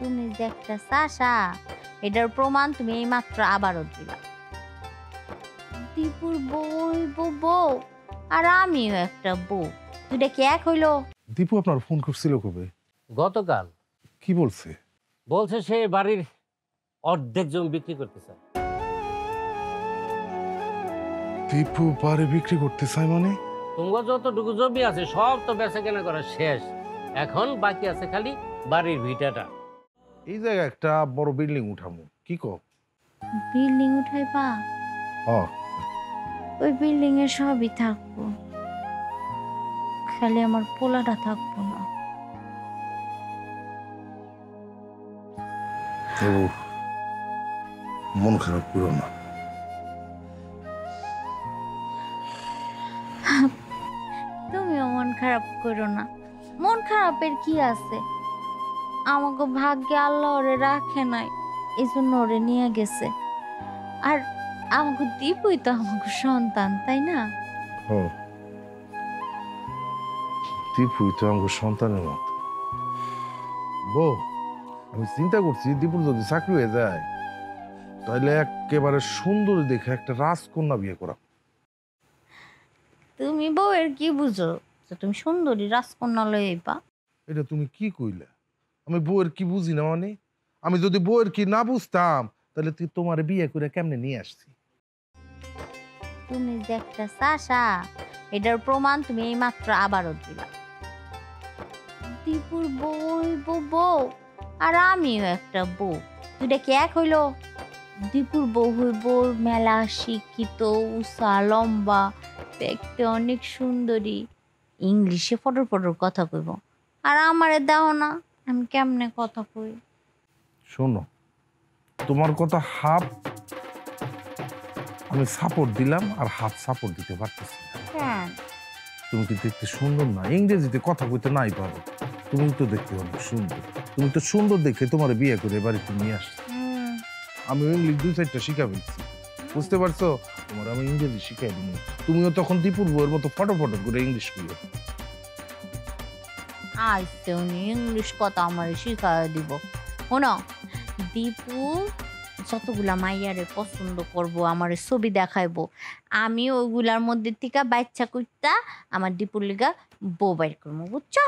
তুমি যে একটা চাষা, এটার প্রমাণ তুমি এই মাত্র আবারও দিলা। দীপুর বউ আর আমিও একটা বউ, দুটা কি এক হইলো? দীপু আপনার ফোন করছিল কবে? গতকাল কি বলছে? বলছে সে বাড়ির অর্ধেক জমি বিক্রি করতে চায়। দীপু বাড়ি বিক্রি করতে চায় মানে? তোমার যতটুকু জমি আছে সব তো বেচা কেনা করা শেষ, এখন বাকি আছে খালি বাড়ির ভিটাটা। এই জায়গায় একটা বড় বিল্ডিং উঠামু, কি কও? বিল্ডিং উঠাইবা? হ্যাঁ। ওই বিল্ডিং এ সবই থাকবো, খালি আমার পোলাটা থাকবো না। মন খারাপ করো না। তুমিও মন খারাপ করো না। মন খারাপের কি আছে? আমাকে ভাগ্যে আল্লাহ ওরে রাখে নাই, এই জন্য ওরে নিয়ে গেছে। আর আমাকে দীপুই তো আমাকে সন্তান, তাই না? দীপুই তো আমার সন্তানের মতো। বউ, আমি চিন্তা করছি দীপুর যদি চাকরি হয়ে যায় তাহলে একেবারে সুন্দর দেখে একটা রাজকন্যা বিয়ে করা। তুমি বউয়ের কি বুঝো যে তুমি সুন্দরী রাজকন্যা লইবা? এটা তুমি কি কইলে? আমি বউয়ের কি বুঝি না মানে? আমি যদি বউয়ের কি না বুঝতাম তাহলে তুই তোমার বিয়ে করে কেমনে নিয়ে আসছি? তুমি যে একটা চাষা, এটার প্রমাণ তুমি এই মাত্র আবারও দিলা। দীপুর বউ আর আমিও একটা বউ, দুটা কি এক হইলো? দীপুর বউ হইব মেলা শিক্ষিত, উষা, লম্বা, দেখতে অনেক সুন্দরী, ইংলিশে ফটর ফটর কথা কইব। আর আমারে দাও না, আমি কেমনে কথা কই? শোনো, তোমার কথা হাফ আমি সাপোর্ট দিলাম আর হাফ সাপোর্ট দিতে পারতেছি না। কেন? তুমি কি দেখতে সুন্দর না? ইংরেজিতে কথা কইতে নাই পারো, তুমি তো দেখতে অনেক সুন্দর। তুমি তো সুন্দর দেখে তোমার বিয়ে করে বাড়িতে নিয়ে আসছো। আমি ইংলিশ 2-4টা শিখা ফেলছি, বুঝতে পারছো? তোমার আমি ইংরেজি শিখাই দিই। তুমিও তখন দীপুর বউয়ের মতো ফটো ফটো করে ইংলিশ কইও। আইসে উনি ইংলিশ কথা আমার শিখাই দিব। শোনো, দীপু যতগুলা মাইয়ারে পছন্দ করব, আমার ছবি দেখাইবো, আমি ওইগুলার মধ্যে থেকে বাচ্চা কুইটা আমার দীপুর লিগা বউ বাইর করবো, বুঝছো?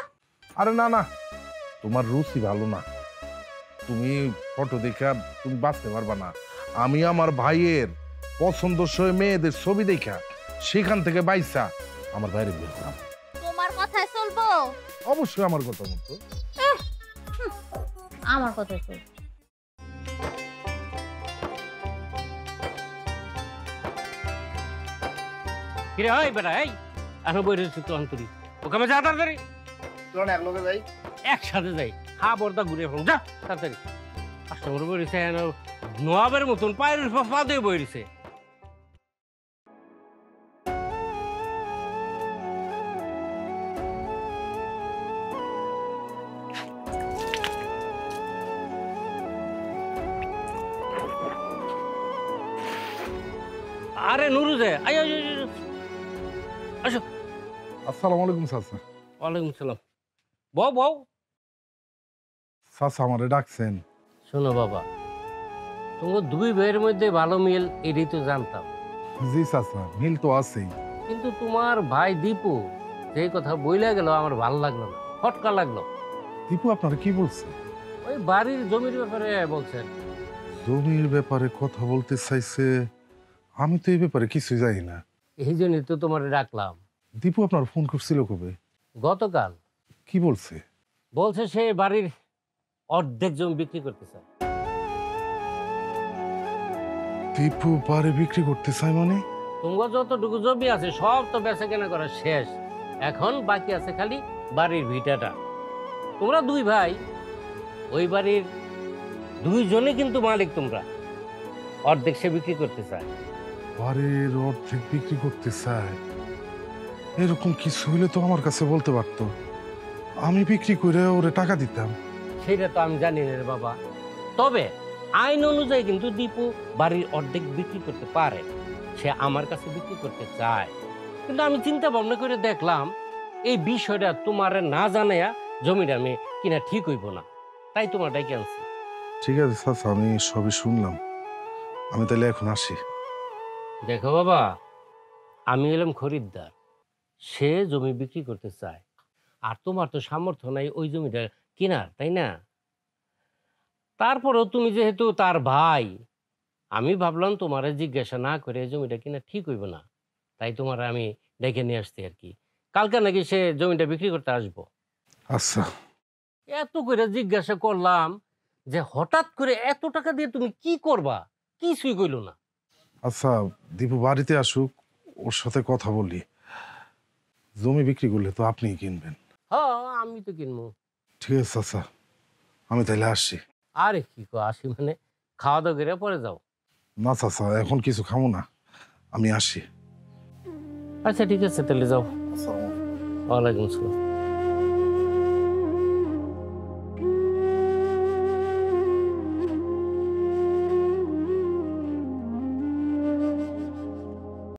আরে না না, তোমার রুচি ভালো না, তুমি ফটো দেখা তুমি বাঁচতে পারবা না। আমি আমার ভাইয়ের পছন্দসই মেয়েদের ছবি দেখা সেখান থেকে বাইসা আমার বাইরে বের করলাম। তোমার কথায় চলবো? অবশ্যই আমার কথা মতো। আমার কথায় চলবো। কিরে হয় বেটা, এই এখন বই রয়েছে তো অন্তরি, ওখানে যা তাড়াতাড়ি। চলো না একলগে যাই। একসাথে যাই, খা বর্দা ঘুরে এখন যা তাড়াতাড়ি। কাস্টমার বই রয়েছে নোয়াবের মতন পায়ের পা দিয়ে বই রয়েছে। আরে নুরু যে আয় আসো। আসসালামু আলাইকুম চাচা। ওয়ালাইকুম সালাম। বউ বউ। চাচা আমারে ডাকছেন? শোনো বাবা, তোমার দুই ভাইয়ের মধ্যে ভালো মিল এটাই তো জানতাম, জি চাচা, মিল তো আছেই। কিন্তু তোমার ভাই দীপু যে কথা বইলা গেল আমার ভালো লাগলো না, ফটকা লাগলো। দীপু আপনারা কি বলছে? ওই বাড়ির জমির ব্যাপারে বলছেন। জমির ব্যাপারে কথা বলতে চাইছে? আমি তো এই ব্যাপারে কিছু জানি না। এই জন্যই তো তোমার ডাকলাম। দীপু আপনার ফোন করছিল কবে? গতকাল। কি বলছে? বলছে সে বাড়ির অর্ধেক জমি বিক্রি করতে চায়। দীপু বাড়ি বিক্রি করতে চায় মানে? তোমার যতটুকু জমি আছে সব তো বেচা কেনা করা শেষ, এখন বাকি আছে খালি বাড়ির ভিটাটা। তোমরা দুই ভাই, ওই বাড়ির দুইজনে কিন্তু মালিক, তোমরা অর্ধেক সে বিক্রি করতে চায়। বাড়ির অর্ধেক বিক্রি করতে চায়? এরকম কিছু হইলে তো আমার কাছে বলতে পারতো, আমি বিক্রি করে ওরে টাকা দিতাম। সেটা তো আমি জানি না রে বাবা, তবে আইন অনুযায়ী কিন্তু দীপু বাড়ির অর্ধেক বিক্রি করতে পারে, সে আমার কাছে বিক্রি করতে চায়। কিন্তু আমি চিন্তা ভাবনা করে দেখলাম এই বিষয়টা তোমার না জানাইয়া জমিটা আমি কিনা ঠিক হইব না। তাই তোমার ডাইকে আনছি। ঠিক আছে চাচা, আমি সবই শুনলাম। আমি তাহলে এখন আসি। দেখো বাবা, আমি এলাম খরিদ্দার, সে জমি বিক্রি করতে চায়, আর তোমার তো সামর্থ্য নাই ওই জমিটা কেনার, তাই না? তারপরেও তুমি যেহেতু তার ভাই, আমি ভাবলাম তোমারে জিজ্ঞাসা না করে এই জমিটা কিনা ঠিক হইব না, তাই তোমার আমি ডেকে নিয়ে আসছি আর কি। কালকে নাকি সে জমিটা বিক্রি করতে আসবো। আচ্ছা, এত করে জিজ্ঞাসা করলাম যে হঠাৎ করে এত টাকা দিয়ে তুমি কি করবা, কিছুই কইল না। আচ্ছা, দীপু বাড়িতে আসুক, ওর সাথে কথা বলি। জমি বিক্রি করলে তো আপনিই কিনবেন। হ্যাঁ, আমি তো কিনবো। ঠিক আছে চাচা, আমি তাহলে আসছি। আরে কি কো আসি মানে, খাওয়া দাওয়া করে পরে যাও। না চাচা, এখন কিছু খাবো না, আমি আসি। আচ্ছা ঠিক আছে, তাহলে যাও। ওয়ালাইকুম আসসালাম।